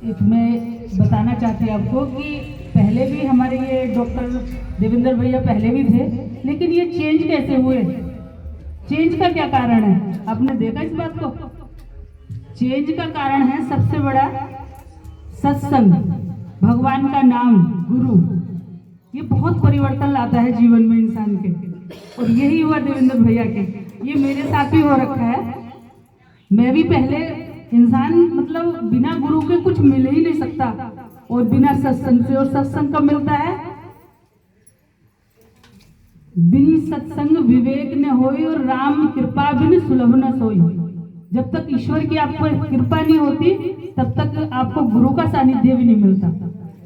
मैं बताना चाहती हूँ आपको कि पहले भी हमारे ये डॉक्टर देवेंद्र भैया पहले भी थे, लेकिन ये चेंज कैसे हुए? चेंज का क्या कारण है? आपने देखा इस बात को? चेंज का कारण है सबसे बड़ा सत्संग, भगवान का नाम, गुरु। ये बहुत परिवर्तन लाता है जीवन में इंसान के, और यही हुआ देवेंद्र भैया के। ये मेरे साथ ही हो रखा है। मैं भी पहले इंसान मतलब बिना गुरु के कुछ मिल ही नहीं सकता, और बिना सत्संग से। और सत्संग कब मिलता है? बिन सत्संग विवेक न होई, और राम कृपा बिन सुलभ न सोई। जब तक ईश्वर की आप पर कृपा नहीं होती, तब तक आपको गुरु का सानिध्य भी नहीं मिलता।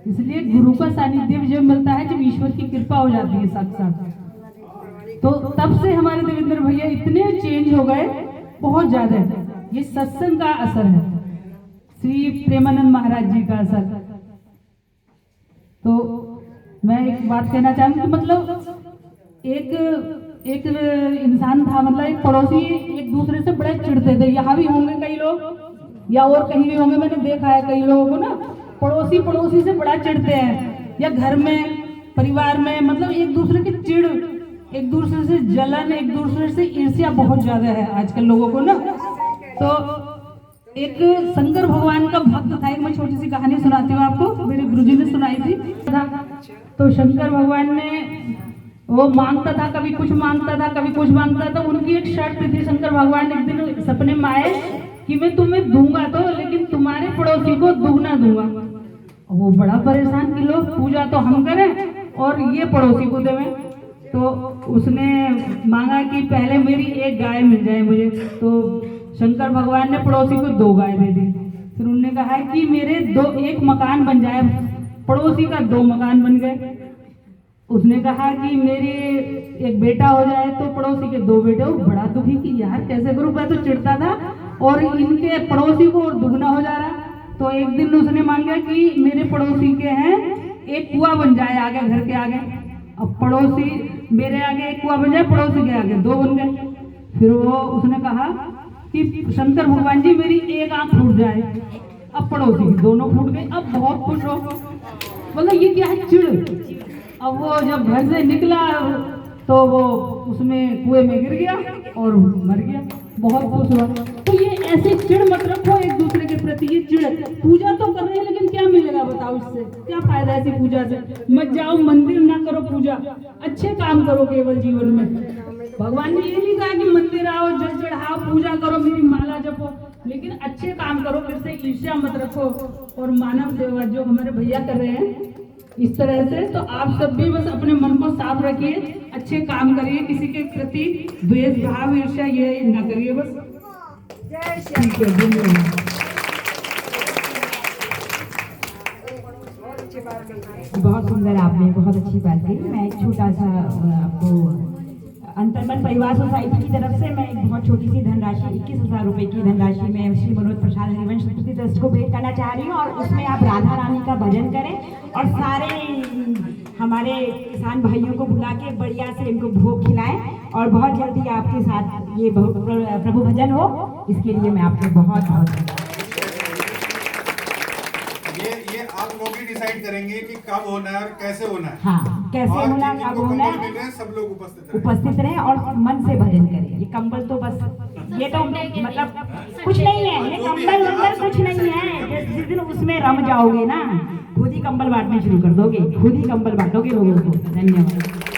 इसलिए गुरु का सानिध्य जब मिलता है जब ईश्वर की कृपा हो जाती है साक्षात। तो तब से हमारे देवेंद्र भैया इतने चेंज हो गए, बहुत ज्यादा। ये सत्संग का असर है, श्री प्रेमानंद महाराज जी का असर। तो मैं एक बात कहना चाहूंगी, मतलब एक इंसान था, मतलब एक पड़ोसी एक दूसरे से बड़े चिढ़ते थे। यहाँ भी होंगे कई लोग या और कहीं भी होंगे, मैंने देखा है कई लोगों को ना, पड़ोसी से बड़ा चिढ़ते हैं, या घर में परिवार में, मतलब एक दूसरे की चिढ़, एक दूसरे से जलन, एक दूसरे से ईर्ष्या बहुत ज्यादा है आजकल लोगों को ना। तो एक शंकर भगवान का भक्त था, एक मैं छोटी सी कहानी सुनाती हूँ आपको, मेरे गुरुजी ने सुनाई थी। तो शंकर भगवान ने वो मांगता था, कभी कुछ मांगता था, कभी कुछ मांगता था। उनकी एक शर्त थी, शंकर भगवान एक दिन सपने में आए कि मैं तुम्हें दूंगा तो, लेकिन तुम्हारे पड़ोसी को दुगना दूंगा। वो बड़ा परेशान कि लोग पूजा तो हम करें और ये पड़ोसी को देवें। तो उसने मांगा कि पहले मेरी एक गाय मिल जाए मुझे। तो शंकर भगवान ने पड़ोसी को 2 गाय दे दी। फिर उन्होंने कहा कि मेरे एक मकान बन जाए, पड़ोसी का 2 मकान बन गए। उसने कहा कि मेरे एक बेटा हो जाए, तो पड़ोसी के 2 बेटे। वो बड़ा दुखी कि यार कैसे करूं, मैं तो चिढ़ता था और इनके पड़ोसी को और दुगना हो जा रहा। तो एक दिन उसने मांगा कि मेरे पड़ोसी के हैं एक कुआं बन जाए आगे, घर के आगे। अब पड़ोसी मेरे आगे एक कुआं बन जाए, पड़ोसी के आगे 2 बन गए। फिर वो उसने कहा कि शंकर भगवान जी मेरी एक आंख फूट जाए। अब पड़ोसी की दोनों फूट गए। अब बहुत खुश हो, मतलब ये क्या है, चिढ़। अब वो जब घर से निकला तो वो उसमें कुएं में गिर गया और मर गया। बहुत खुश हुआ। तो ये ऐसे चिढ़ मत रखो एक दूसरे के प्रति। ये चिढ़, पूजा तो कर रहे हैं लेकिन क्या मिलेगा बताओ? इससे क्या फायदा ऐसी पूजा से? मत जाओ मंदिर, ना करो पूजा, अच्छे काम करो केवल जीवन में। भगवान ने ये नहीं कहा कि मंदिर आओ, जल चढ़ाओ, पूजा करो, मेरी माला जपो, लेकिन अच्छे काम करो। फिर से ईर्ष्या मत रखो, और मानव सेवा जो हमारे भैया कर रहे हैं इस तरह से। तो आप सब भी बस अपने मन को साफ रखिए, अच्छे काम करिए, किसी के प्रति द्वेष भाव ईर्ष्या ये ना करिए बस। ठीक है, धन्यवाद। बहुत सुंदर, आपने बहुत अच्छी बात कही। मैं एक छोटा सा आपको अंतर्मन परिवार सोसाइटी की तरफ से मैं एक बहुत छोटी सी धनराशि 21,000 रुपए की धनराशि मैं श्री मनोज प्रसाद हरिवंश स्मृति ट्रस्ट को भेंट करना चाह रही हूँ। और उसमें आप राधा रानी का भजन करें और सारे हमारे किसान भाइयों को बुला के बढ़िया से इनको भोग खिलाएं, और बहुत जल्दी आपके साथ ये प्रभु भजन हो। इसके लिए मैं आपको बहुत बहुत ये आप लोग ही डिसाइड करेंगे कि कब होना है और कैसे होना है। हाँ, कैसे होना, कब होना है, सब लोग उपस्थित रहें और मन से भजन करें। ये कंबल तो बस, ये तो मतलब कुछ नहीं है, ये कंबल वंबल कुछ नहीं है। जिस दिन उसमें रम जाओगे ना, खुद ही कंबल बांटने शुरू कर दोगे, खुद ही कंबल बांटोगे लोगों को। धन्यवाद।